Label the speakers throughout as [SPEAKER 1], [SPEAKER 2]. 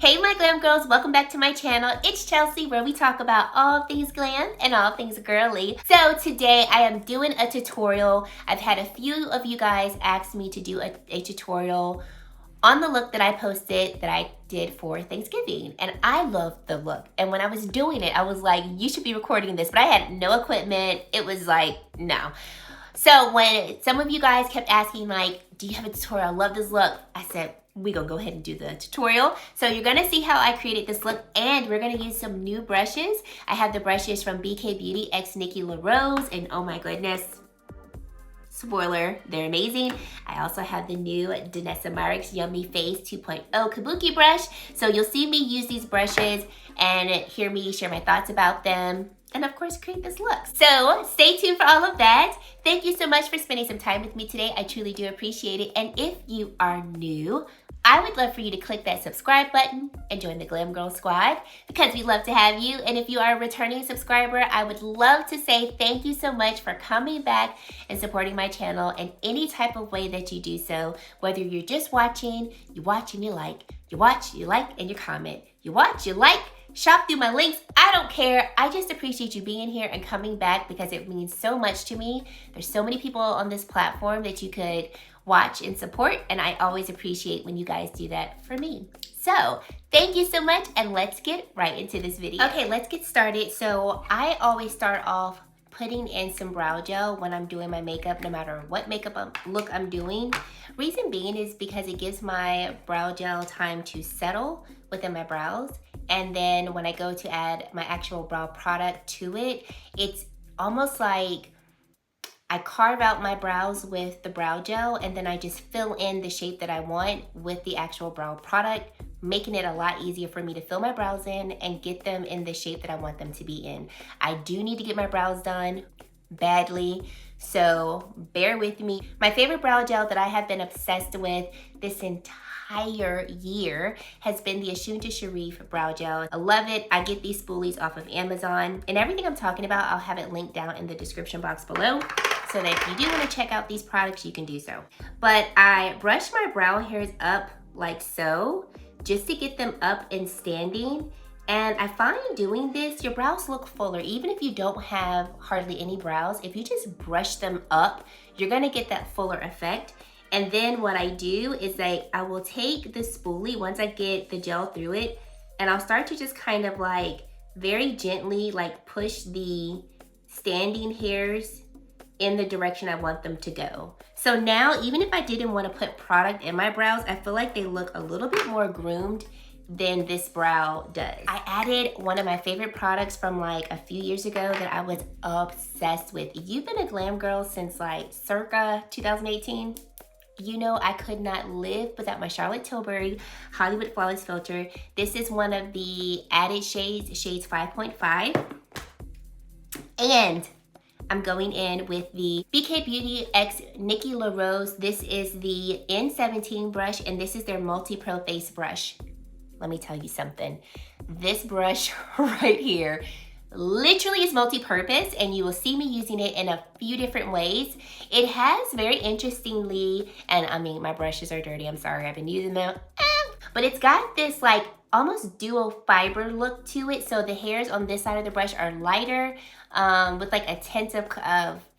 [SPEAKER 1] Hey my glam girls, welcome back to my channel. It's Chelsea, where we talk about all things glam and all things girly. So today I am doing a tutorial. I've had a few of you guys ask me to do a tutorial on the look that I posted that I did for Thanksgiving, and I love the look. And when I was doing it, I was like, you should be recording this, but I had no equipment. It was like, no. So when some of you guys kept asking like, do you have a tutorial? I love this look. I said, we gonna go ahead and do the tutorial. So you're gonna see how I created this look, and we're gonna use some new brushes. I have the brushes from BK Beauty x Nikki LaRose, and oh my goodness, spoiler, they're amazing. I also have the new Danessa Myricks Yummy Face 2.0 Kabuki brush. So you'll see me use these brushes and hear me share my thoughts about them, and of course create this look. So stay tuned for all of that. Thank you so much for spending some time with me today. I truly do appreciate it. And if you are new, I would love for you to click that subscribe button and join the Glam Girl Squad, because we love to have you. And if you are a returning subscriber, I would love to say thank you so much for coming back and supporting my channel in any type of way that you do so. Whether you're just watching, you watch and you like, you watch, you like, and you comment. You watch, you like, shop through my links. I don't care. I just appreciate you being here and coming back, because it means so much to me. There's so many people on this platform that you could watch and support, and I always appreciate when you guys do that for me. So thank you so much, and let's get right into this video. Okay, let's get started. So I always start off putting in some brow gel when I'm doing my makeup, no matter what makeup look I'm doing. Reason being is because it gives my brow gel time to settle within my brows, and then when I go to add my actual brow product to it, it's almost like I carve out my brows with the brow gel, and then I just fill in the shape that I want with the actual brow product, making it a lot easier for me to fill my brows in and get them in the shape that I want them to be in. I do need to get my brows done badly, so bear with me. My favorite brow gel that I have been obsessed with this entire year has been the Ashunta Sharif brow gel. I love it. I get these spoolies off of Amazon, and everything I'm talking about, I'll have it linked down in the description box below, so that if you do want to check out these products, you can do so. But I brush my brow hairs up like so, just to get them up and standing. And I find doing this, your brows look fuller. Even if you don't have hardly any brows, if you just brush them up, you're gonna get that fuller effect. And then what I do is I will take the spoolie once I get the gel through it, and I'll start to just kind of like very gently like push the standing hairs in the direction I want them to go. So now, even if I didn't want to put product in my brows, I feel like they look a little bit more groomed than this brow does. I added one of my favorite products from like a few years ago that I was obsessed with. You've been a glam girl since like circa 2018. You know I could not live without my Charlotte Tilbury Hollywood Flawless Filter. This is one of the added shades, shades 5.5. And I'm going in with the BK Beauty x Nikki LaRose. This is the N17 brush, and this is their Multi-Pro Face brush. Let me tell you something. This brush right here literally is multi-purpose, and you will see me using it in a few different ways. It has very interestingly, and I mean, my brushes are dirty, I'm sorry, I've been using them, but it's got this like almost dual fiber look to it. So the hairs on this side of the brush are lighter with like a tint of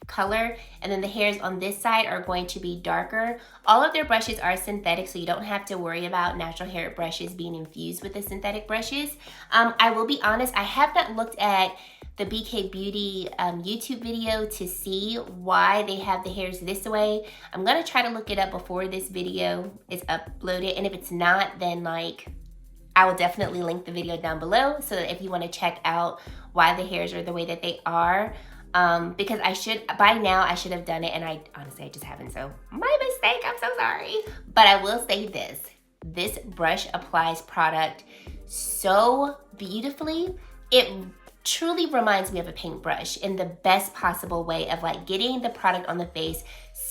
[SPEAKER 1] color, and then the hairs on this side are going to be darker. All of their brushes are synthetic, so you don't have to worry about natural hair brushes being infused with the synthetic brushes. I will be honest, I have not looked at the BK Beauty YouTube video to see why they have the hairs this way. I'm gonna try to look it up before this video is uploaded, and if it's not, then like I will definitely link the video down below, so that if you want to check out why the hairs are the way that they are. Because by now I should have done it, and I honestly just haven't, so my mistake, I'm so sorry. But I will say this brush applies product so beautifully. It truly reminds me of a paintbrush in the best possible way of like getting the product on the face,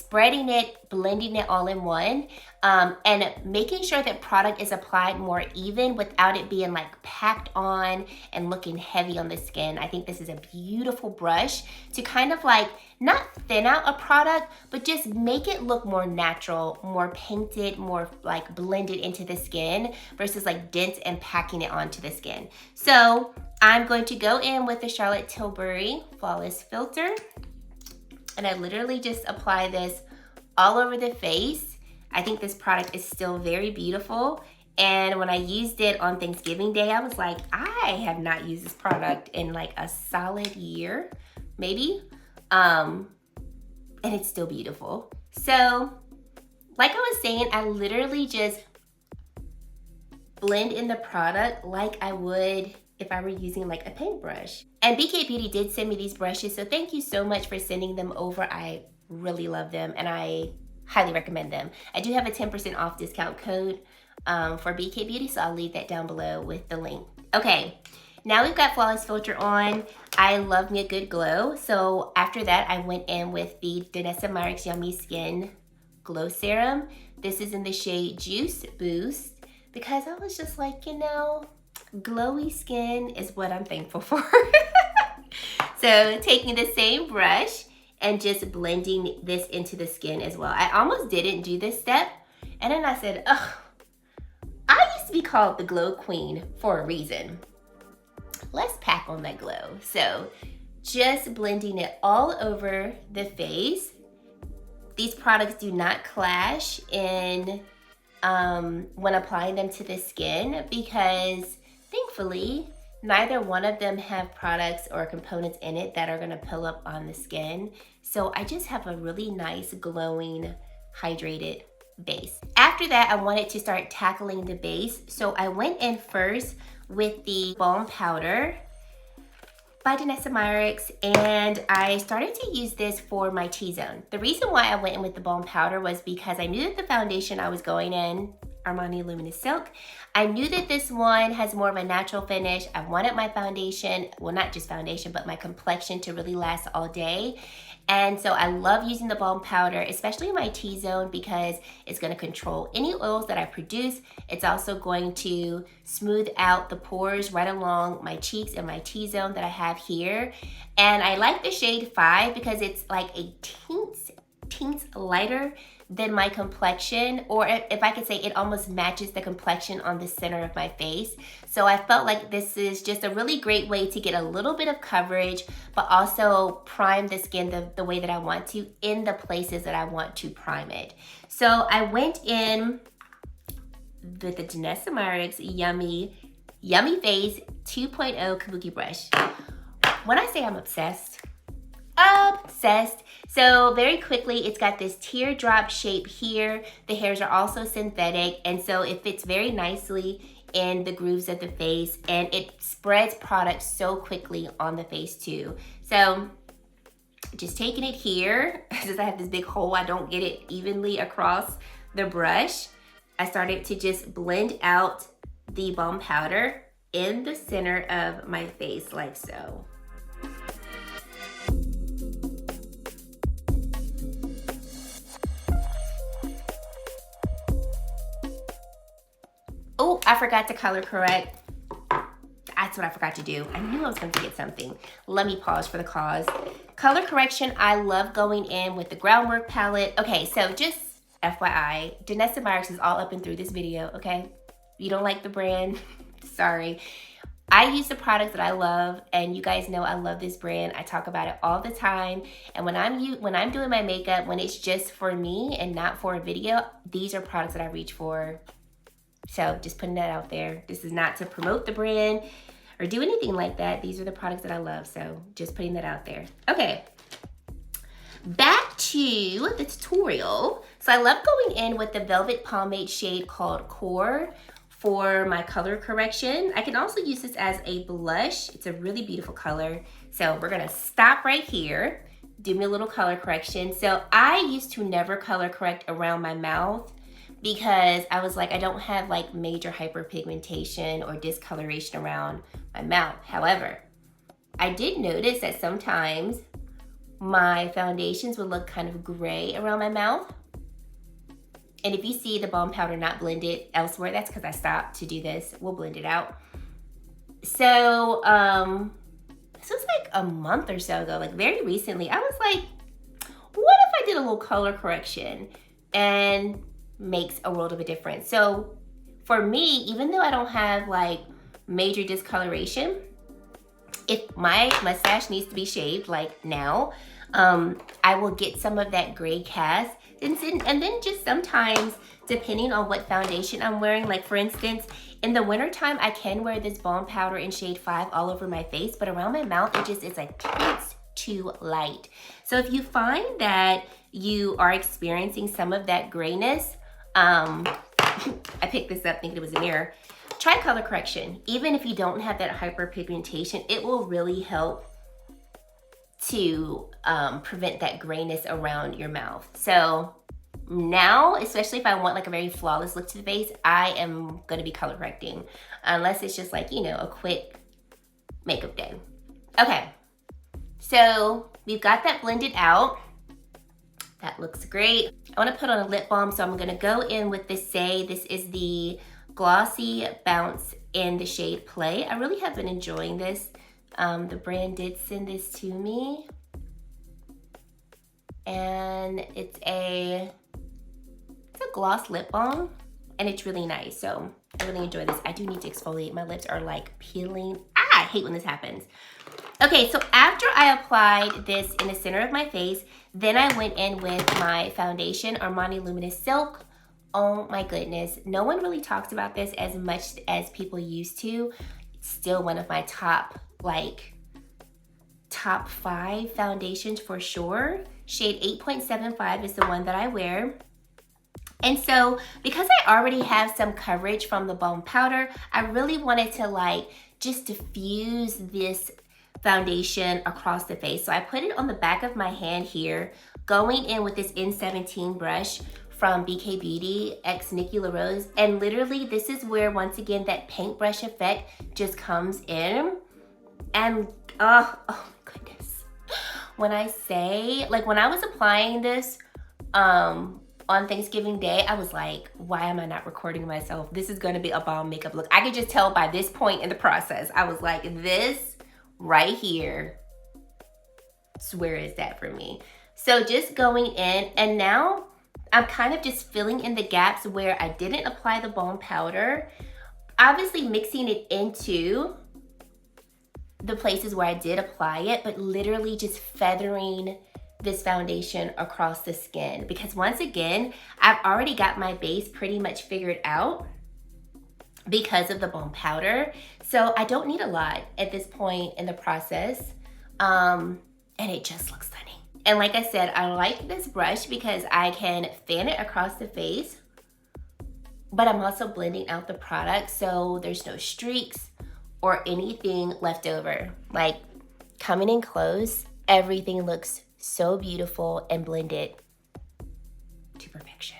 [SPEAKER 1] spreading it, blending it all in one, and making sure that product is applied more even without it being like packed on and looking heavy on the skin. I think this is a beautiful brush to kind of like not thin out a product, but just make it look more natural, more painted, more like blended into the skin versus like dense and packing it onto the skin. So I'm going to go in with the Charlotte Tilbury Flawless Filter, and I literally just apply this all over the face. I think this product is still very beautiful. And when I used it on Thanksgiving Day, I was like, I have not used this product in like a solid year, maybe. And it's still beautiful. So like I was saying, I literally just blend in the product like I would if I were using like a paintbrush. And BK Beauty did send me these brushes, so thank you so much for sending them over. I really love them and I highly recommend them. I do have a 10% off discount code for BK Beauty, so I'll leave that down below with the link. Okay, now we've got Flawless Filter on. I love me a good glow, so after that I went in with the Danessa Myricks Yummy Skin Glow Serum. This is in the shade Juice Boost because I was just like, you know, glowy skin is what I'm thankful for. So taking the same brush and just blending this into the skin as well. I almost didn't do this step, and then I said, ugh, I used to be called the glow queen for a reason. Let's pack on that glow. So just blending it all over the face. These products do not clash in when applying them to the skin because thankfully, neither one of them have products or components in it that are gonna pull up on the skin. So I just have a really nice, glowing, hydrated base. After that, I wanted to start tackling the base. So I went in first with the Balm Powder by Danessa Myricks, and I started to use this for my T-zone. The reason why I went in with the Balm Powder was because I knew that the foundation I was going in, Armani Luminous Silk, I knew that this one has more of a natural finish. I wanted my foundation, well not just foundation, but my complexion to really last all day. And so I love using the Balm Powder, especially in my T-zone, because it's going to control any oils that I produce. It's also going to smooth out the pores right along my cheeks and my T-zone that I have here. And I like the shade 5 because it's like a teens lighter than my complexion, or if I could say, it almost matches the complexion on the center of my face. So I felt like this is just a really great way to get a little bit of coverage, but also prime the skin the way that I want to in the places that I want to prime it. So I went in with the Danessa Myricks Yummy Face 2.0 Kabuki brush. When I say I'm obsessed, so very quickly, it's got this teardrop shape here. The hairs are also synthetic, and so it fits very nicely in the grooves of the face, and it spreads product so quickly on the face too. So just taking it here, since I have this big hole, I don't get it evenly across the brush. I started to just blend out the Balm Powder in the center of my face like so. Oh, I forgot to color correct. That's what I forgot to do. I knew I was going to forget something. Let me pause for the cause. Color correction, I love going in with the Groundwork palette. Okay, so just FYI, Danessa Myricks is all up and through this video, okay? If you don't like the brand, sorry. I use the products that I love, and you guys know I love this brand. I talk about it all the time. And when I'm doing my makeup, when it's just for me and not for a video, these are products that I reach for. So just putting that out there. This is not to promote the brand or do anything like that. These are the products that I love. So just putting that out there. Okay, back to the tutorial. So I love going in with the Velvet Pomade shade called Core for my color correction. I can also use this as a blush. It's a really beautiful color. So we're gonna stop right here, do me a little color correction. So I used to never color correct around my mouth because I was like, I don't have like major hyperpigmentation or discoloration around my mouth. However, I did notice that sometimes my foundations would look kind of gray around my mouth. And if you see the balm powder not blended elsewhere, that's because I stopped to do this. We'll blend it out. So, this was like a month or so ago, like very recently. I was like, what if I did a little color correction and makes a world of a difference? So for me, even though I don't have like major discoloration, if my mustache needs to be shaved like now, I will get some of that gray cast. And then just sometimes, depending on what foundation I'm wearing, like for instance, in the wintertime, I can wear this balm powder in shade 5 all over my face, but around my mouth, it's a tints too light. So if you find that you are experiencing some of that grayness, I picked this up thinking it was a mirror. Try color correction. Even if you don't have that hyperpigmentation, it will really help to prevent that grayness around your mouth. So now, especially if I want like a very flawless look to the face, I am gonna be color correcting, unless it's just like, you know, a quick makeup day. Okay, so we've got that blended out. That looks great. I wanna put on a lip balm, so I'm gonna go in with this Say. This is the Glossy Bounce in the shade Play. I really have been enjoying this. The brand did send this to me, and it's a gloss lip balm, and it's really nice. So I really enjoy this. I do need to exfoliate. My lips are like peeling. I hate when this happens. Okay, so after I applied this in the center of my face, then I went in with my foundation, Armani Luminous Silk. Oh my goodness, no one really talks about this as much as people used to. It's still one of my top 5 foundations for sure. Shade 8.75 is the one that I wear. And so because I already have some coverage from the balm powder, I really wanted to just diffuse this foundation across the face. So I put it on the back of my hand here, going in with this N17 brush from BK Beauty x Nikki LaRose. And literally this is where, once again, that paintbrush effect just comes in. And oh my goodness. When I say, when I was applying this on Thanksgiving Day, I was like, why am I not recording myself? This is gonna be a bomb makeup look. I could just tell by this point in the process. I was like, this right here, where is that for me? So just going in, and now I'm kind of just filling in the gaps where I didn't apply the balm powder. Obviously mixing it into the places where I did apply it, but literally just feathering this foundation across the skin, because once again, I've already got my base pretty much figured out because of the balm powder. So I don't need a lot at this point in the process. And it just looks stunning. And like I said, I like this brush because I can fan it across the face, but I'm also blending out the product so there's no streaks or anything left over. Like, coming in close, everything looks so beautiful and blended to perfection.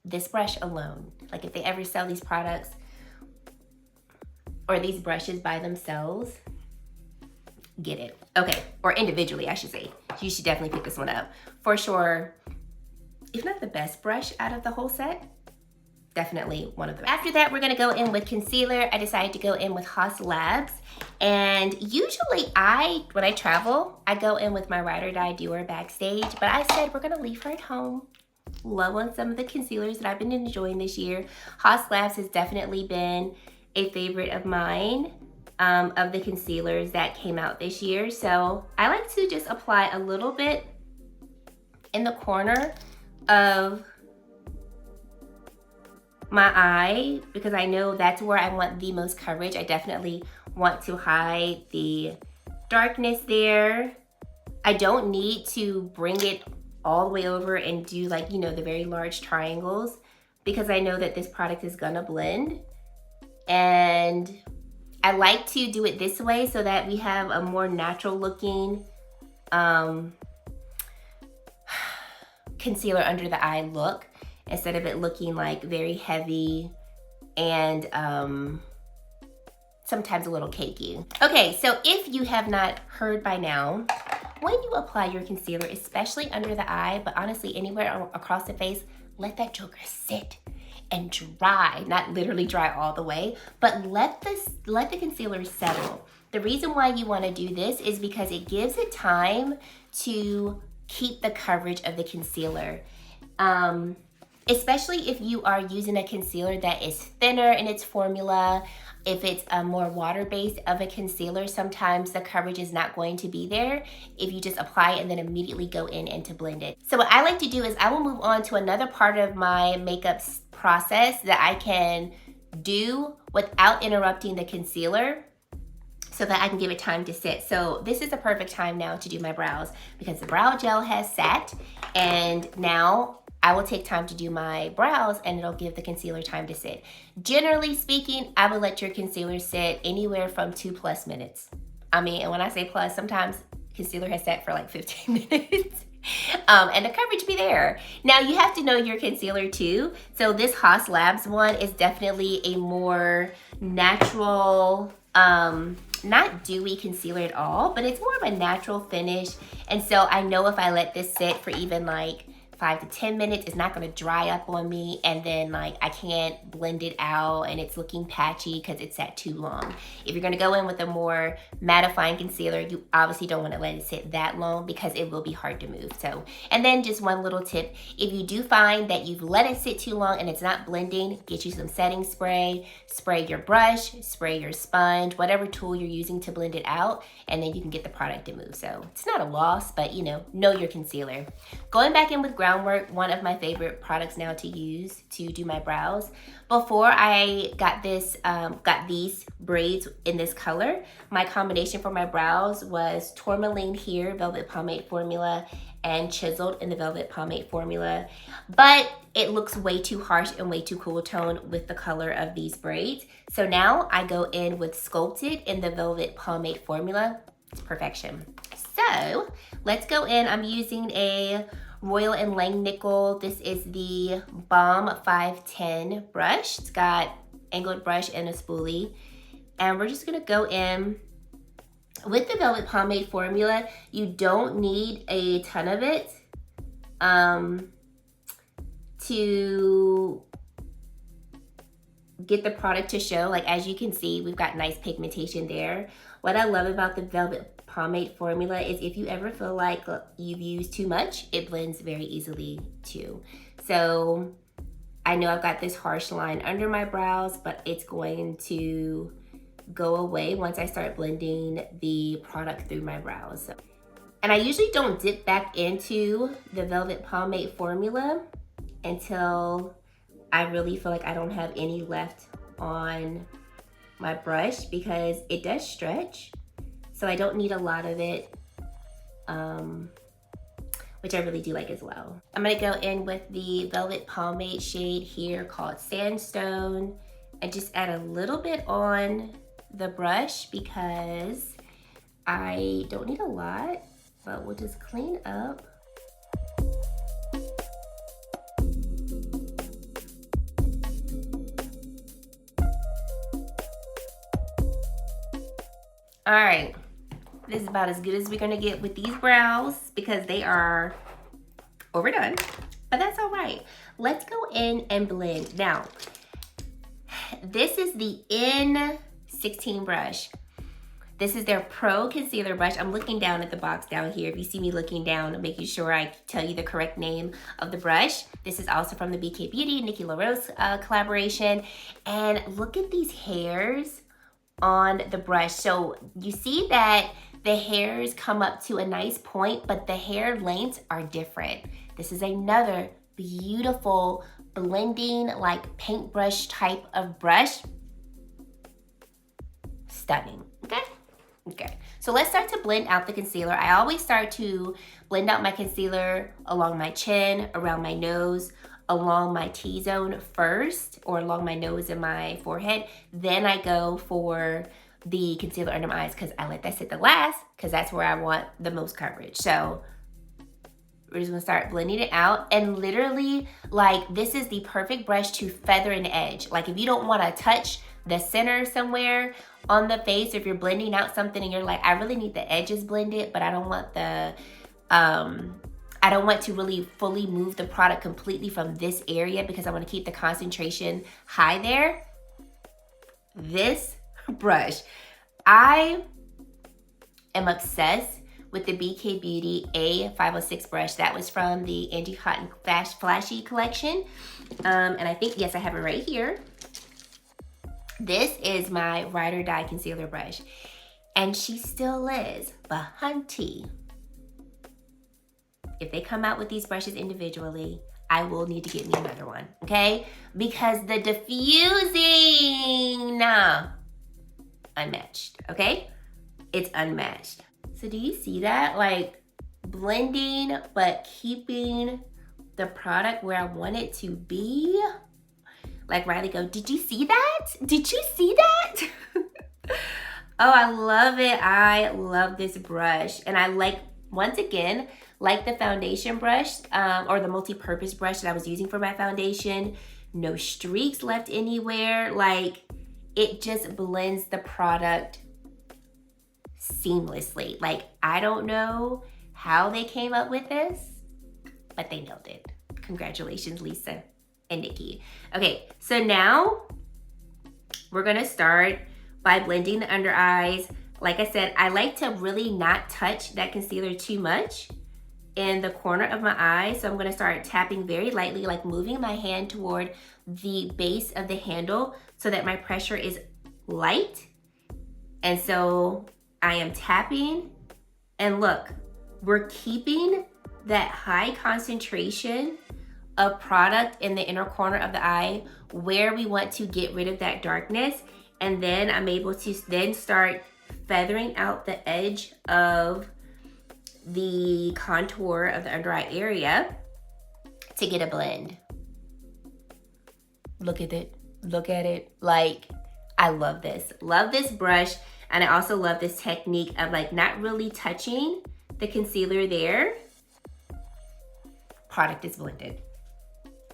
[SPEAKER 1] This brush alone, if they ever sell these products or these brushes by themselves, get it. Okay, or individually, I should say. You should definitely pick this one up. For sure, if not the best brush out of the whole set, definitely one of them. After that, we're gonna go in with concealer. I decided to go in with Haus Labs. And usually when I travel, I go in with my Ride or Die Dior Backstage, but I said we're gonna leave her at home. Love on some of the concealers that I've been enjoying this year. Haus Labs has definitely been a favorite of mine, of the concealers that came out this year. So I like to just apply a little bit in the corner of my eye, because I know that's where I want the most coverage. I definitely want to hide the darkness there. I don't need to bring it all the way over and do the very large triangles, because I know that this product is gonna blend. And I like to do it this way so that we have a more natural looking concealer under the eye look, instead of it looking very heavy and sometimes a little cakey. Okay, so if you have not heard by now, when you apply your concealer, especially under the eye, but honestly anywhere across the face, let that joker sit and dry. Not literally dry all the way, but let the concealer settle. The reason why you want to do this is because it gives it time to keep the coverage of the concealer. Especially if you are using a concealer that is thinner in its formula. If it's a more water-based of a concealer, sometimes the coverage is not going to be there if you just apply it and then immediately go in and to blend it. So what I like to do is I will move on to another part of my makeup process that I can do without interrupting the concealer, so that I can give it time to sit. So this is the perfect time now to do my brows because the brow gel has sat, and now I will take time to do my brows and it'll give the concealer time to sit. Generally speaking, I would let your concealer sit anywhere from 2+ minutes. I mean, and when I say plus, sometimes concealer has sat for like 15 minutes. And the coverage be there. Now you have to know your concealer too. So this Haas Labs one is definitely a more natural, not dewy concealer at all, but it's more of a natural finish. And so I know if I let this sit for even like 5 to 10 minutes, it's not going to dry up on me, and then like I can't blend it out and it's looking patchy because it's sat too long. If you're going to go in with a more mattifying concealer, you obviously don't want to let it sit that long because it will be hard to move. So, and then just one little tip, if you do find that you've let it sit too long and it's not blending, get you some setting spray, spray your brush, spray your sponge, whatever tool you're using to blend it out, and then you can get the product to move. So it's not a loss, but you know your concealer. Going back in with Groundwork, one of my favorite products now to use to do my brows. Before I got these braids in this color, my combination for my brows was Tourmaline here, Velvet Pomade Formula, and Chiseled in the Velvet Pomade Formula. But it looks way too harsh and way too cool tone with the color of these braids. So now I go in with Sculpted in the Velvet Pomade Formula. It's perfection. So let's go in. I'm using a Royal & Langnickel. This is the Balm 510 brush. It's got angled brush and a spoolie. And we're just gonna go in with the Velvet Pomade Formula. You don't need a ton of it to get the product to show. Like as you can see, we've got nice pigmentation there. What I love about the Velvet Pomade Formula is if you ever feel like you've used too much, it blends very easily too. So I know I've got this harsh line under my brows, but it's going to go away once I start blending the product through my brows. And I usually don't dip back into the Velvet Pomade Formula until I really feel like I don't have any left on my brush, because it does stretch. So I don't need a lot of it, which I really do like as well. I'm gonna go in with the Velvet Pomade shade here called Sandstone and just add a little bit on the brush because I don't need a lot, but we'll just clean up. All right, this is about as good as we're gonna get with these brows because they are overdone, but that's all right. Let's go in and blend. Now, this is the N16 brush. This is their Pro Concealer brush. I'm looking down at the box down here. If you see me looking down, I'm making sure I tell you the correct name of the brush. This is also from the BK Beauty, Nikki LaRose collaboration. And look at these hairs on the brush. So you see that the hairs come up to a nice point, but the hair lengths are different. This is another beautiful blending, like paintbrush type of brush. Stunning, okay? Okay, so let's start to blend out the concealer. I always start to blend out my concealer along my chin, around my nose, along my T-zone first, or along my nose and my forehead. Then I go for the concealer under my eyes because I let that sit the last because that's where I want the most coverage. So we're just gonna start blending it out, and literally, like, this is the perfect brush to feather an edge. Like if you don't wanna touch the center somewhere on the face. If you're blending out something and you're like, I really need the edges blended, but I don't want the, I don't want to really fully move the product completely from this area because I want to keep the concentration high there. This brush, I am obsessed with the BK Beauty A506 brush. That was from the Angie Hot and Flashy collection. And I think, yes, I have it right here. This is my Ride or Die concealer brush. And she still is, but hunty, if they come out with these brushes individually, I will need to get me another one, okay? Because the diffusing, nah, unmatched, okay? It's unmatched. So do you see that? Like blending, but keeping the product where I want it to be. Like Riley go, did you see that? Did you see that? Oh, I love it. I love this brush. And I like, once again, like the foundation brush or the multi-purpose brush that I was using for my foundation. No streaks left anywhere. Like it just blends the product seamlessly. Like I don't know how they came up with this, but they nailed it. Congratulations, Lisa and Nikki. Okay, so now we're gonna start by blending the under eyes. Like I said, I like to really not touch that concealer too much in the corner of my eye. So I'm gonna start tapping very lightly, like moving my hand toward the base of the handle so that my pressure is light. And so I am tapping, and look, we're keeping that high concentration of product in the inner corner of the eye where we want to get rid of that darkness. And then I'm able to then start feathering out the edge of the contour of the under eye area to get a blend. Look at it, look at it. Like, I love this brush. And I also love this technique of like not really touching the concealer there. Product is blended.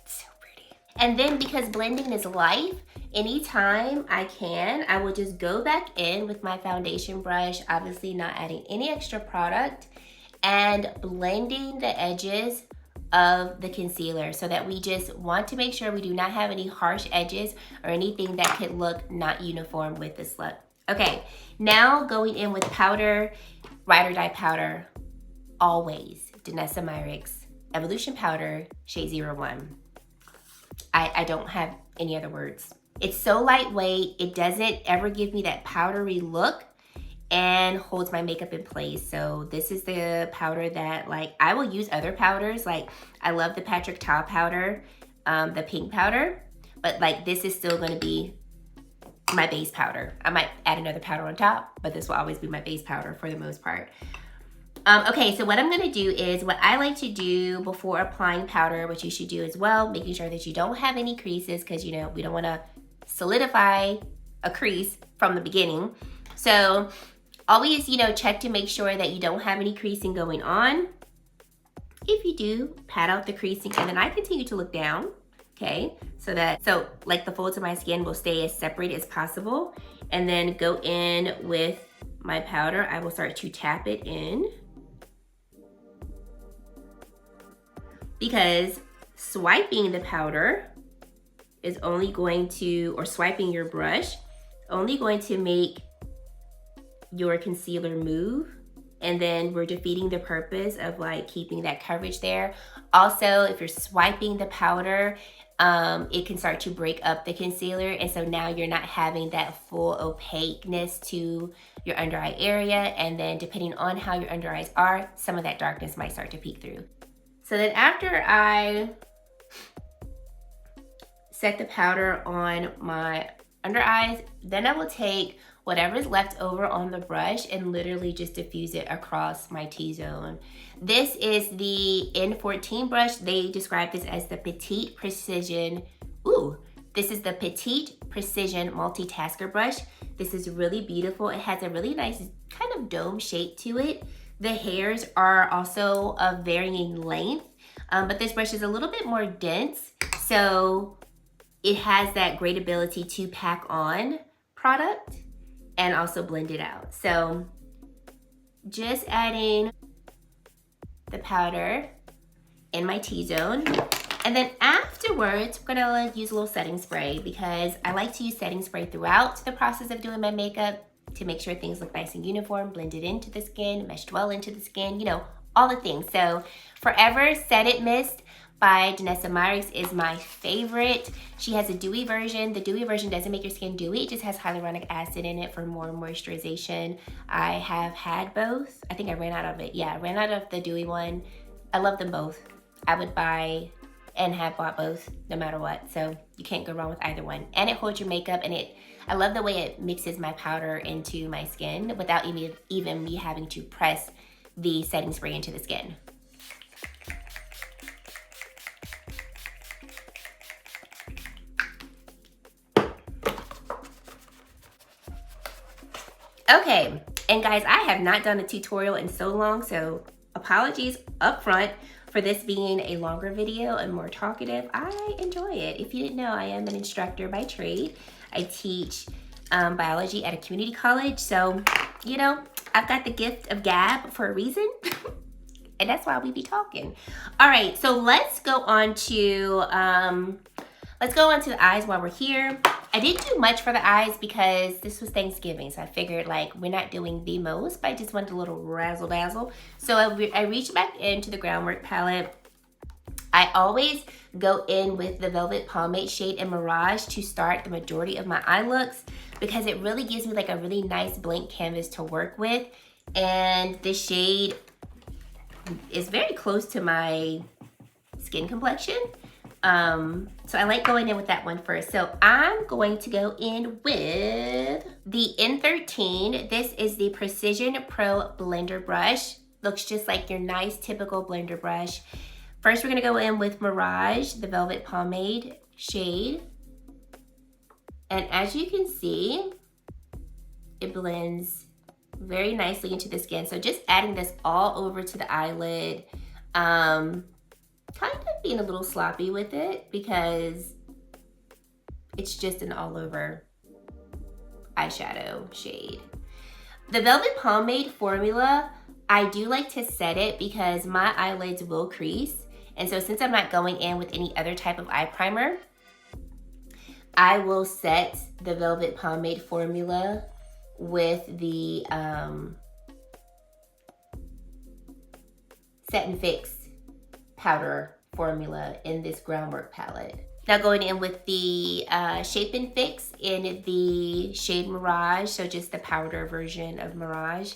[SPEAKER 1] So pretty. And then because blending is life, anytime I can, I will just go back in with my foundation brush, obviously not adding any extra product, and blending the edges of the concealer so that we just want to make sure we do not have any harsh edges or anything that could look not uniform with this look. Okay, now going in with powder, Ride or Die powder, always Danessa Myricks Evolution Powder, shade 01. I don't have any other words. It's so lightweight, it doesn't ever give me that powdery look and holds my makeup in place. So this is the powder that, like, I will use other powders. Like, I love the Patrick Ta powder, the pink powder, but like this is still gonna be my base powder. I might add another powder on top, but this will always be my base powder for the most part. Okay, so what I'm gonna do is what I like to do before applying powder, which you should do as well, making sure that you don't have any creases, because you know we don't wanna solidify a crease from the beginning. So always, you know, check to make sure that you don't have any creasing going on. If you do, pat out the creasing, and then I continue to look down. Okay, so like the folds of my skin will stay as separate as possible, and then go in with my powder. I will start to tap it in, because swiping the powder is only going to, or swiping your brush, only going to make your concealer move, and then we're defeating the purpose of like keeping that coverage there. Also, if you're swiping the powder, it can start to break up the concealer, and so now you're not having that full opaqueness to your under eye area, and then depending on how your under eyes are, some of that darkness might start to peek through. So then after I set the powder on my under eyes, then I will take whatever is left over on the brush and literally just diffuse it across my T-zone. This is the N14 brush. They describe this as the Petite Precision. This is the Petite Precision Multitasker brush. This is really beautiful. It has a really nice kind of dome shape to it. The hairs are also of varying length, but this brush is a little bit more dense. So it has that great ability to pack on product and also blend it out. So just adding the powder in my T-zone. And then afterwards, we're gonna use a little setting spray because I like to use setting spray throughout the process of doing my makeup to make sure things look nice and uniform, blended into the skin, meshed well into the skin, you know, all the things. So Forever Set It Mist by Danessa Myricks is my favorite. She has a dewy version. The dewy version doesn't make your skin dewy. It just has hyaluronic acid in it for more moisturization. I have had both. I think I ran out of it. Yeah, I ran out of the dewy one. I love them both. I would buy and have bought both no matter what. So you can't go wrong with either one. And it holds your makeup, and I love the way it mixes my powder into my skin without even me having to press the setting spray into the skin. Okay, and guys, I have not done a tutorial in so long, so apologies up front for this being a longer video and more talkative. I enjoy it. If you didn't know, I am an instructor by trade. I teach biology at a community college, so, you know, I've got the gift of gab for a reason, and that's why we be talking. All right, so let's go on to the eyes while we're here. I didn't do much for the eyes because this was Thanksgiving, so I figured like we're not doing the most, but I just wanted a little razzle dazzle. So I reached back into the Groundwork palette. I always go in with the Velvet Pomade shade in Mirage to start the majority of my eye looks because it really gives me like a really nice blank canvas to work with. And this shade is very close to my skin complexion. So I like going in with that one first. So I'm going to go in with the N13. This is the Precision Pro Blender Brush. Looks just like your nice typical blender brush. First, we're gonna go in with Mirage, the Velvet Pomade shade. And as you can see, it blends very nicely into the skin. So just adding this all over to the eyelid. Kind of being a little sloppy with it because it's just an all over eyeshadow shade. The Velvet Pomade formula, I do like to set it because my eyelids will crease. And so since I'm not going in with any other type of eye primer, I will set the Velvet Pomade formula with the Set and Fix powder formula in this Groundwork palette. Now going in with the Shape and Fix in the shade Mirage, so just the powder version of Mirage,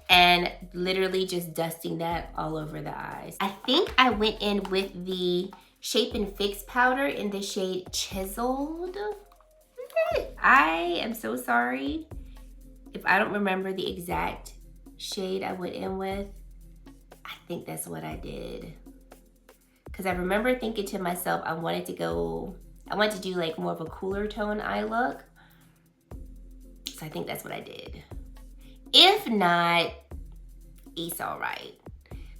[SPEAKER 1] and literally just dusting that all over the eyes. I think I went in with the Shape and Fix powder in the shade Chiseled. I am so sorry if I don't remember the exact shade I went in with. I think that's what I did. Because I remember thinking to myself, I wanted to do like more of a cooler tone eye look. So I think that's what I did. If not, it's all right.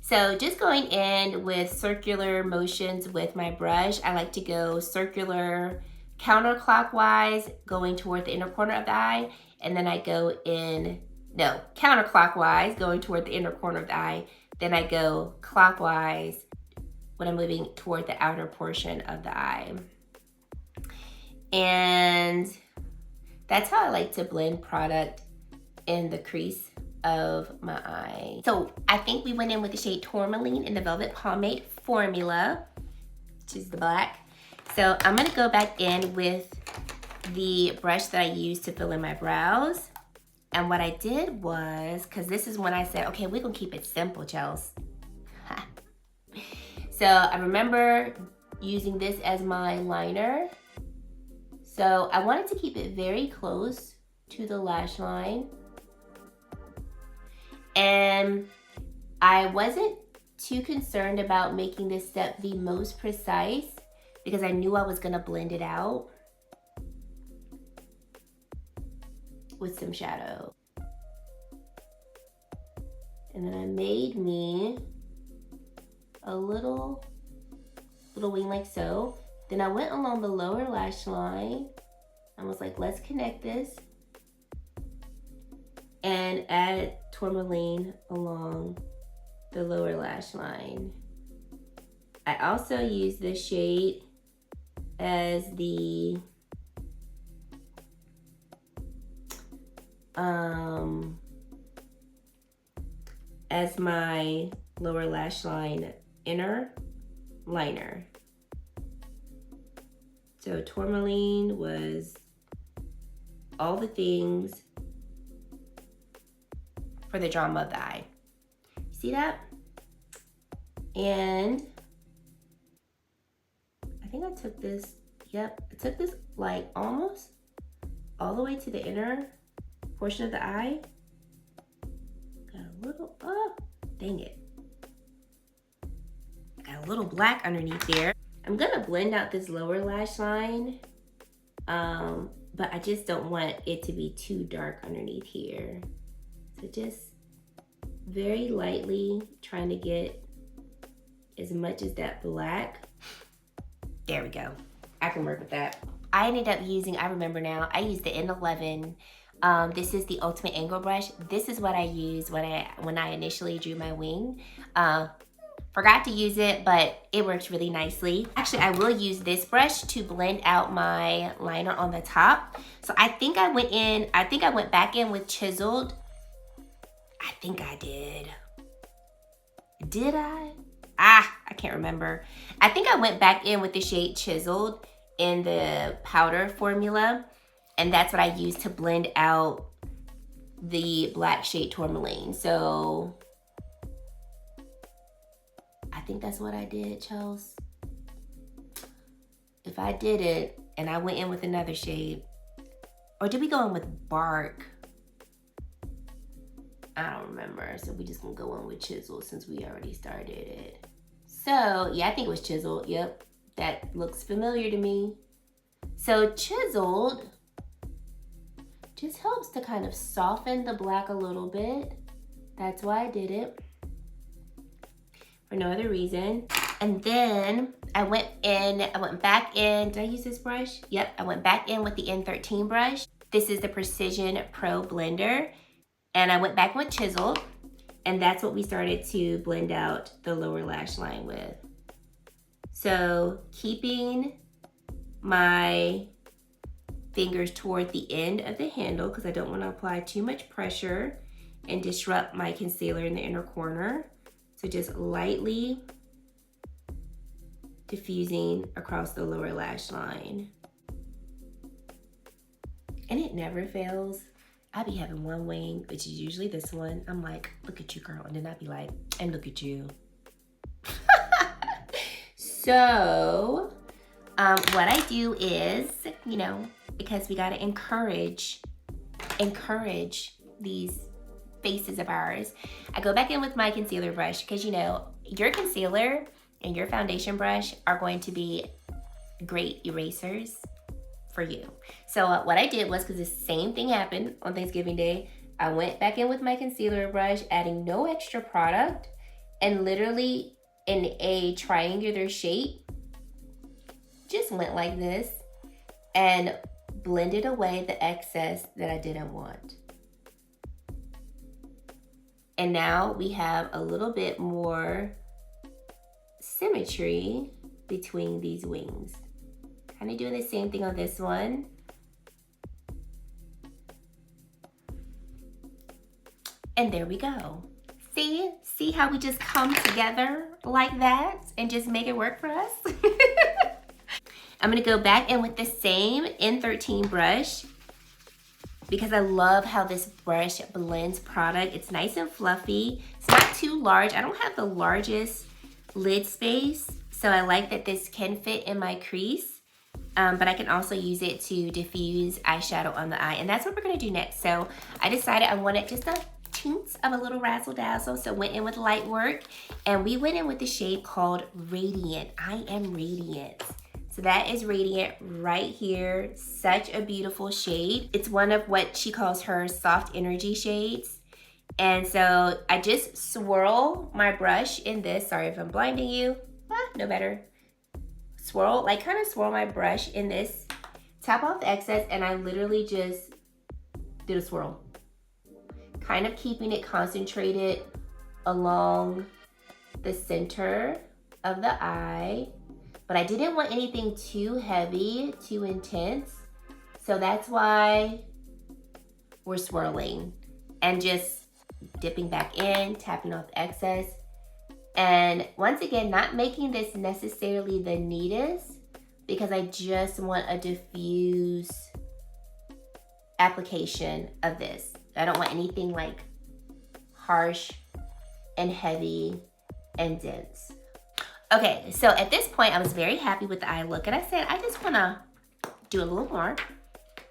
[SPEAKER 1] So just going in with circular motions with my brush. I like to go circular counterclockwise, going toward the inner corner of the eye. And then I go in, no, counterclockwise, going toward the inner corner of the eye. Then I go clockwise when I'm moving toward the outer portion of the eye. And that's how I like to blend product in the crease of my eye. So I think we went in with the shade Tourmaline in the Velvet Pomade formula, which is the black. So I'm gonna go back in with the brush that I used to fill in my brows. And what I did was, because this is when I said, okay, we're gonna keep it simple, Chels. So I remember using this as my liner. So I wanted to keep it very close to the lash line. And I wasn't too concerned about making this step the most precise because I knew I was gonna blend it out with some shadow. And then I made me a little wing like so. Then I went along the lower lash line. I was like, let's connect this. And add tourmaline along the lower lash line. I also use this shade as the as my lower lash line inner liner. So tourmaline was all the things for the drama of the eye. See that? And I think I took this, yep, I took this like almost all the way to the inner portion of the eye. Got a little, oh, dang it. Got a little black underneath there. I'm gonna blend out this lower lash line, but I just don't want it to be too dark underneath here. So just very lightly trying to get as much as that black. There we go. I can work with that. I ended up using, I remember now, I used the N11. This is the Ultimate Angle Brush. This is what I used when I initially drew my wing. Forgot to use it, but it works really nicely. Actually, I will use this brush to blend out my liner on the top. So I think I went back in with Chiseled. I think I did. Did I? I can't remember. I think I went back in with the shade Chiseled in the powder formula, and that's what I used to blend out the black shade Tourmaline. So I think that's what I did, Chels. If I did it and I went in with another shade, or did we go in with Bark? I don't remember. So we just gonna go in with Chisel since we already started it. So yeah, I think it was Chiseled. Yep, that looks familiar to me. So Chiseled just helps to kind of soften the black a little bit. That's why I did it, for no other reason. And then I went back in, did I use this brush? Yep, I went back in with the N13 brush. This is the Precision Pro Blender. And I went back with Chiseled, and that's what we started to blend out the lower lash line with. So keeping my fingers toward the end of the handle because I don't want to apply too much pressure and disrupt my concealer in the inner corner. So just lightly diffusing across the lower lash line. And it never fails. I be having one wing, which is usually this one. I'm like, look at you, girl. And then I'd be like, and look at you. So, what I do is, you know, because we gotta encourage these faces of ours, I go back in with my concealer brush because, you know, your concealer and your foundation brush are going to be great erasers for you. So what I did was, because the same thing happened on Thanksgiving Day, I went back in with my concealer brush, adding no extra product, and literally in a triangular shape, just went like this and blended away the excess that I didn't want. And now we have a little bit more symmetry between these wings. Kind of doing the same thing on this one. And there we go. See how we just come together like that and just make it work for us? I'm gonna go back in with the same N13 brush because I love how this brush blends product. It's nice and fluffy. It's not too large. I don't have the largest lid space, so I like that this can fit in my crease. But I can also use it to diffuse eyeshadow on the eye. And that's what we're gonna do next. So I decided I wanted just a tint of a little razzle dazzle. So went in with light work, and we went in with the shade called Radiant. I Am Radiant. So that is Radiant right here. Such a beautiful shade. It's one of what she calls her soft energy shades. And so I just swirl my brush in this. Sorry if I'm blinding you. No better. swirl, like kind of swirl my brush in this, tap off the excess, and I literally just did a swirl. Kind of keeping it concentrated along the center of the eye. But I didn't want anything too heavy, too intense. So that's why we're swirling and just dipping back in, tapping off the excess. And once again, not making this necessarily the neatest because I just want a diffuse application of this. I don't want anything like harsh and heavy and dense. Okay, so at this point, I was very happy with the eye look. And I said, I just wanna do a little more.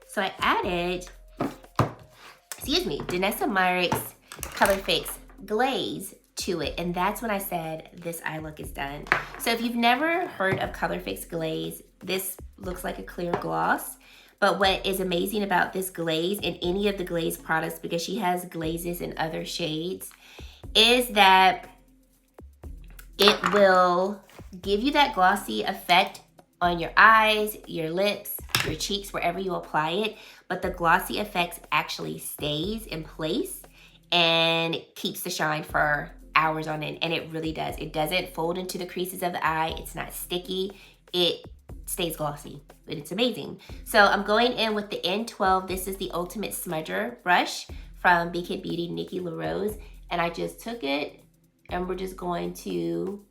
[SPEAKER 1] So I added, Danessa Myricks Color Fix Glaze to it. And that's when I said, this eye look is done. So if you've never heard of Color Fix Glaze, this looks like a clear gloss. But what is amazing about this glaze in any of the glaze products, because she has glazes in other shades, is that it will give you that glossy effect on your eyes, your lips, your cheeks, wherever you apply it. But the glossy effects actually stays in place and keeps the shine for hours on end. And it really does. It doesn't fold into the creases of the eye. It's not sticky. It stays glossy, but it's amazing. So I'm going in with the N12. This is the Ultimate Smudger brush from Big Hit Beauty, Nikki LaRose. And I just took it and we're just going to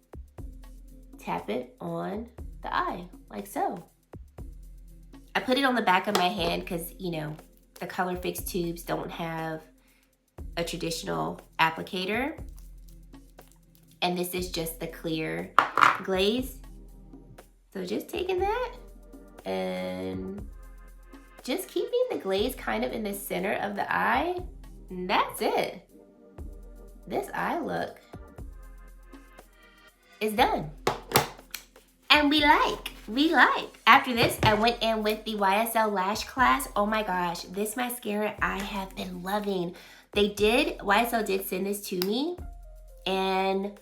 [SPEAKER 1] tap it on the eye, like so. I put it on the back of my hand because, you know, the Color Fix tubes don't have a traditional applicator. And this is just the clear glaze. So just taking that and just keeping the glaze kind of in the center of the eye. And that's it. This eye look is done. And we like. After this, I went in with the YSL Lash Class. Oh my gosh, this mascara I have been loving. YSL did send this to me. And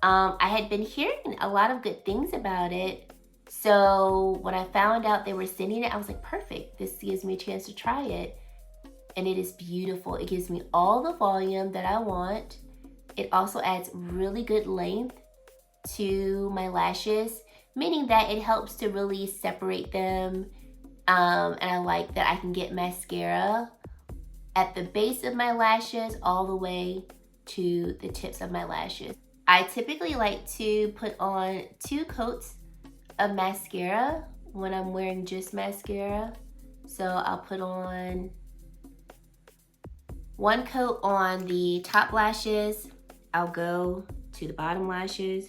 [SPEAKER 1] I had been hearing a lot of good things about it. So when I found out they were sending it, I was like, perfect. This gives me a chance to try it. And it is beautiful. It gives me all the volume that I want. It also adds really good length to my lashes, meaning that it helps to really separate them. And I like that I can get mascara at the base of my lashes all the way to the tips of my lashes. I typically like to put on 2 coats of mascara when I'm wearing just mascara. So I'll put on 1 coat on the top lashes. I'll go to the bottom lashes,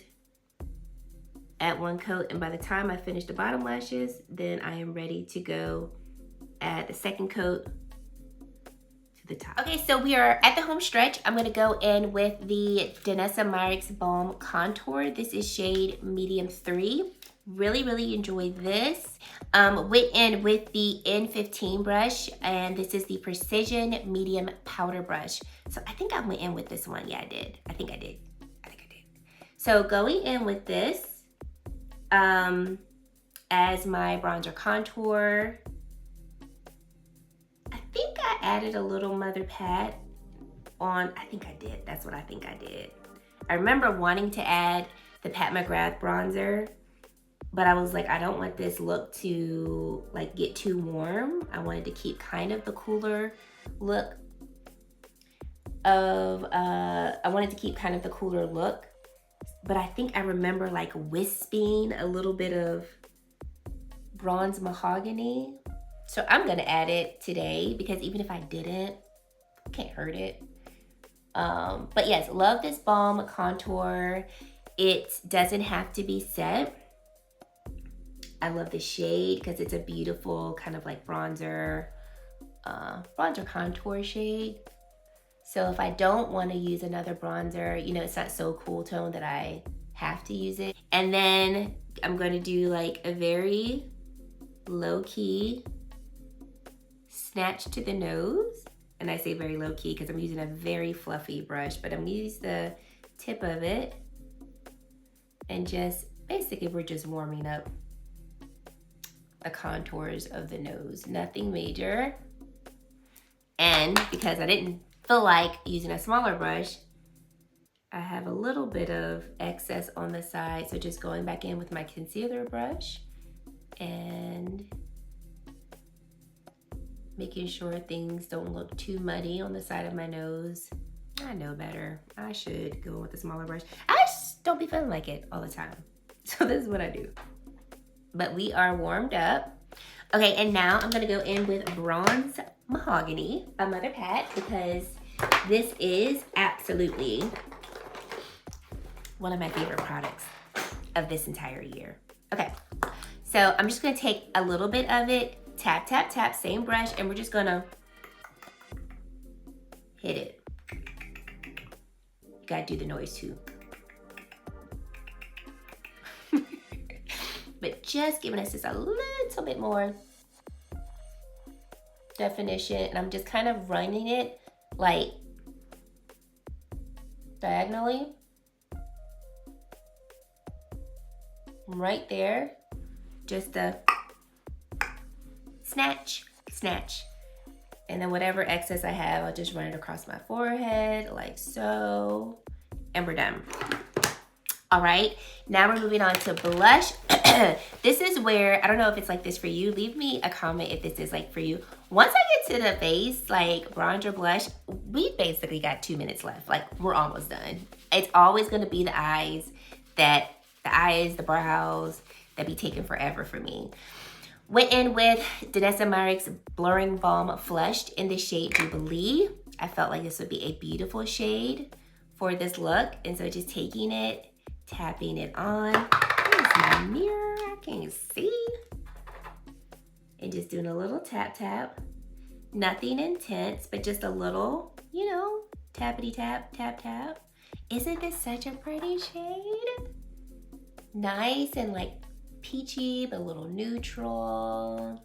[SPEAKER 1] add 1 coat, and by the time I finish the bottom lashes, then I am ready to go add the 2nd coat to the top. Okay, so we are at the home stretch. I'm gonna go in with the Danessa Myricks Balm Contour. This is shade medium 3. Really enjoy this. Went in with the N15 brush, and this is the Precision Medium Powder Brush. So I think I went in with this one. Yeah, I did. I think I did. So going in with this as my bronzer contour. I think I added a little Mother Pat on. I think I did. That's what I think I did. I remember wanting to add the Pat McGrath bronzer, but I was like, I don't want this look to like get too warm. I wanted to keep kind of the cooler look of, but I think I remember like wisping a little bit of bronze mahogany. So I'm gonna add it today because even if I didn't, can't hurt it. But yes, love this Balm contour. It doesn't have to be set. I love the shade because it's a beautiful kind of like bronzer contour shade. So if I don't want to use another bronzer, you know, it's not so cool tone that I have to use it. And then I'm going to do like a very low-key snatch to the nose. And I say very low-key because I'm using a very fluffy brush, but I'm going to use the tip of it. And just, basically we're just warming up the contours of the nose. Nothing major. And because I didn't feel like using a smaller brush, I have a little bit of excess on the side. So just going back in with my concealer brush and making sure things don't look too muddy on the side of my nose. I know better. I should go with a smaller brush. I just don't be feeling like it all the time. So this is what I do. But we are warmed up. Okay, and now I'm gonna go in with Bronze Mahogany by Mother Pat, because this is absolutely one of my favorite products of this entire year. Okay, so I'm just gonna take a little bit of it, tap, tap, tap, same brush, and we're just gonna hit it. You gotta do the noise too. But just giving us just a little bit more definition, and I'm just kind of running it like diagonally. Right there, just a snatch, snatch. And then whatever excess I have, I'll just run it across my forehead like so, and we're done. All right, now we're moving on to blush. This is where, I don't know if it's like this for you. Leave me a comment if this is like for you. Once I get to the face, like bronzer blush, we basically got 2 minutes left. Like, we're almost done. It's always gonna be the eyes, the brows, that be taking forever for me. Went in with Danessa Myricks Blurring Balm Flushed in the shade Jubilee. I felt like this would be a beautiful shade for this look. And so just taking it, tapping it on. Where's my mirror? I can't see. And just doing a little tap tap. Nothing intense, but just a little, you know, tappity tap, tap tap. Isn't this such a pretty shade? Nice and like peachy, but a little neutral.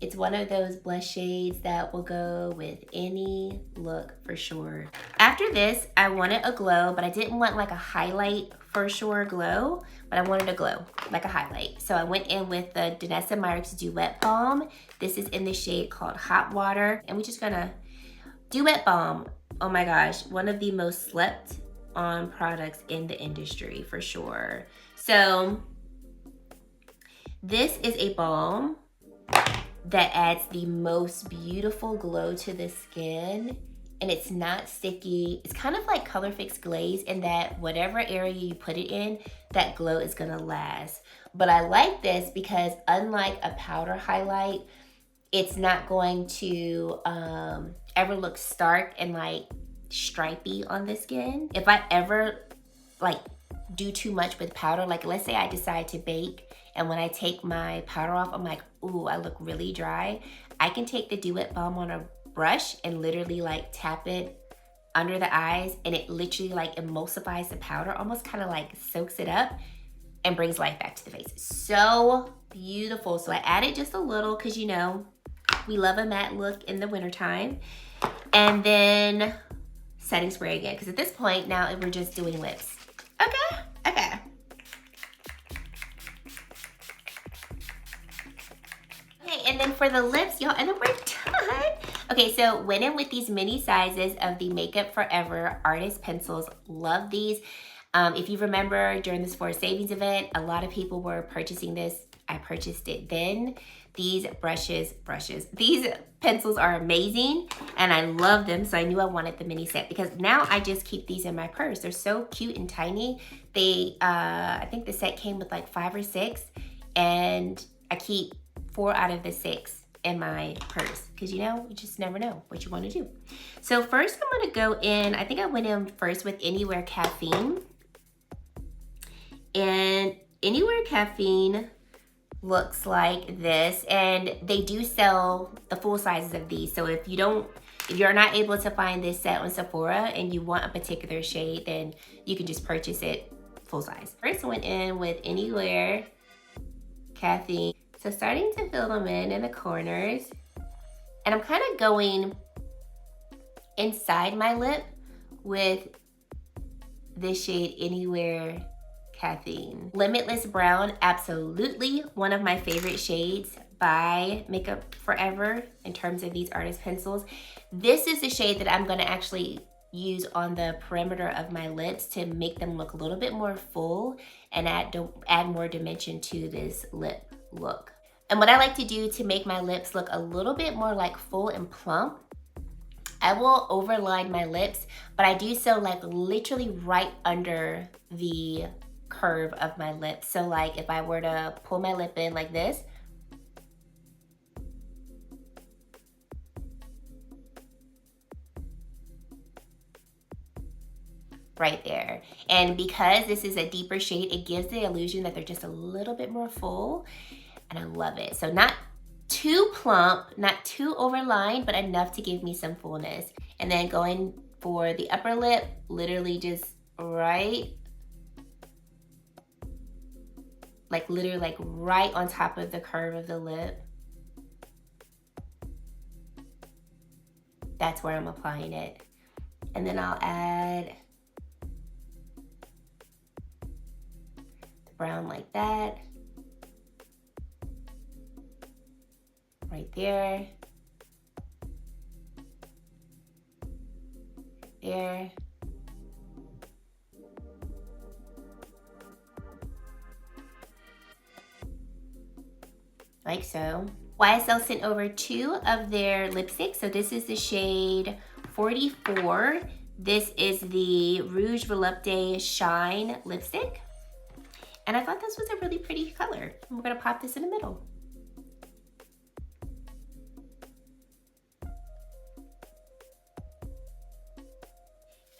[SPEAKER 1] It's one of those blush shades that will go with any look for sure. After this, I wanted a glow, but I didn't want like a highlight for sure glow, but I wanted a glow, like a highlight. So I went in with the Danessa Myricks Duet Balm. This is in the shade called Hot Water, and we're just gonna, Duet Balm, oh my gosh, one of the most slept on products in the industry for sure. So this is a balm that adds the most beautiful glow to the skin, and it's not sticky. It's kind of like Color Fix Glaze in that whatever area you put it in, that glow is gonna last. But I like this because unlike a powder highlight, it's not going to ever look stark and like stripy on the skin. If I ever like do too much with powder, like let's say I decide to bake, and when I take my powder off, I'm like, ooh, I look really dry. I can take the Duet Balm on a brush and literally like tap it under the eyes, and it literally like emulsifies the powder, almost kind of like soaks it up and brings life back to the face. So beautiful. So I added just a little because, you know, we love a matte look in the wintertime. And then setting spray again, because at this point now we're just doing lips. Okay, okay. Okay, and then for the lips, y'all, and then we're done. Okay, so went in with these mini sizes of the Makeup Forever Artist Pencils. Love these. If you remember during this Sephora Savings event, a lot of people were purchasing this. I purchased it then. These these pencils are amazing, and I love them, so I knew I wanted the mini set because now I just keep these in my purse. They're so cute and tiny. They, I think the set came with like 5 or 6, and I keep 4 out of the 6 in my purse because, you know, you just never know what you want to do. So first I'm going to go in, I think I went in first with Anywhere Caffeine. And Anywhere Caffeine looks like this, and they do sell the full sizes of these. So if you're not able to find this set on Sephora and you want a particular shade, then you can just purchase it full size. First I went in with Anywhere Caffeine. So starting to fill them in the corners, and I'm kind of going inside my lip with this shade Anywhere Caffeine. Limitless Brown, absolutely one of my favorite shades by Makeup Forever in terms of these artist pencils. This is the shade that I'm gonna actually use on the perimeter of my lips to make them look a little bit more full and add more dimension to this lip look. And what I like to do to make my lips look a little bit more like full and plump, I will overline my lips, but I do so like literally right under the curve of my lips. So like if I were to pull my lip in like this, right there. And because this is a deeper shade, it gives the illusion that they're just a little bit more full, and I love it. So not too plump, not too overlined, but enough to give me some fullness. And then going for the upper lip, literally just right, like literally like right on top of the curve of the lip. That's where I'm applying it. And then I'll add the brown like that. Right there. There. Like so. YSL sent over 2 of their lipsticks. So this is the shade 44. This is the Rouge Volupte Shine lipstick. And I thought this was a really pretty color. And we're gonna pop this in the middle.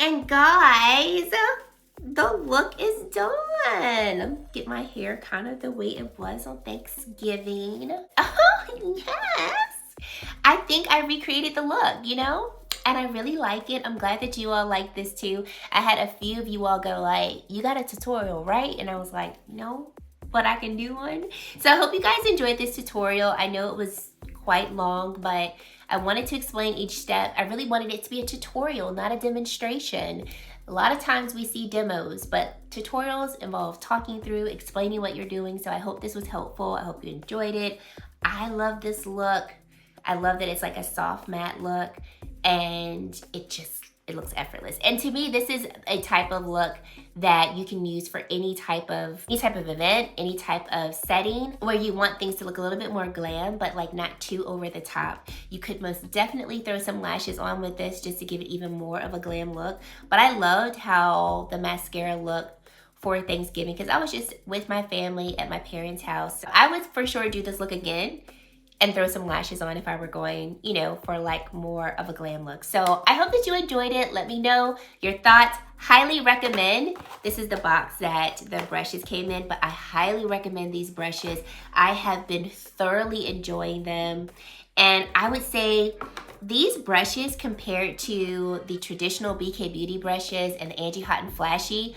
[SPEAKER 1] And guys, the look is done. Get my hair kind of the way it was on Thanksgiving. Oh, yes. I think I recreated the look, you know? And I really like it. I'm glad that you all like this too. I had a few of you all go like, you got a tutorial, right? And I was like, no, but I can do one. So I hope you guys enjoyed this tutorial. I know it was quite long, but I wanted to explain each step. I really wanted it to be a tutorial, not a demonstration. A lot of times we see demos, but tutorials involve talking through, explaining what you're doing. So I hope this was helpful. I hope you enjoyed it. I love this look. I love that it's like a soft matte look, and it looks effortless. And to me, this is a type of look that you can use for any type of event, any type of setting where you want things to look a little bit more glam, but like not too over the top. You could most definitely throw some lashes on with this just to give it even more of a glam look. But I loved how the mascara looked for Thanksgiving because I was just with my family at my parents' house. So I would for sure do this look again and throw some lashes on if I were going, you know, for like more of a glam look. So I hope that you enjoyed it. Let me know your thoughts. Highly recommend. This is the box that the brushes came in, but I highly recommend these brushes. I have been thoroughly enjoying them. And I would say these brushes compared to the traditional BK Beauty brushes and the Angie Hot and Flashy,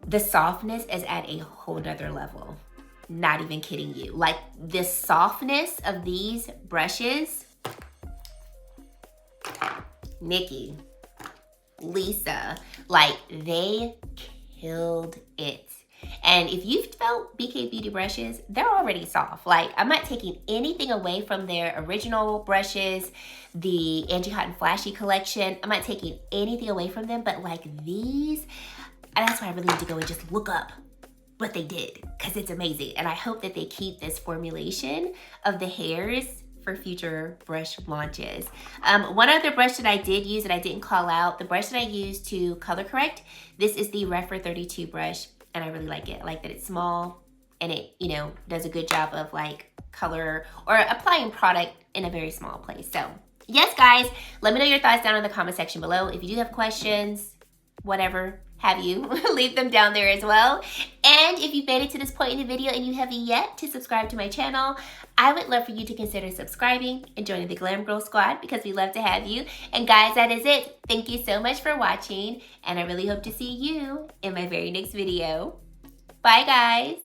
[SPEAKER 1] the softness is at a whole nother level. Not even kidding you. Like the softness of these brushes, Nikki, Lisa, like they killed it. And if you've felt BK Beauty brushes, they're already soft. Like I'm not taking anything away from their original brushes, the Angie Hot and Flashy collection. I'm not taking anything away from them, but like these, and that's why I really need to go and just look up what they did because it's amazing. And I hope that they keep this formulation of the hairs for future brush launches. One other brush that I did use that I didn't call out, the brush that I used to color correct, this is the Refer 32 brush, and I really like it. I like that it's small and it, you know, does a good job of like color or applying product in a very small place. So yes, guys, let me know your thoughts down in the comment section below. If you do have questions, whatever have you, leave them down there as well. And if you've made it to this point in the video and you have yet to subscribe to my channel, I would love for you to consider subscribing and joining the Glam Girl Squad because we love to have you. And guys, that is it. Thank you so much for watching, and I really hope to see you in my very next video. Bye, guys.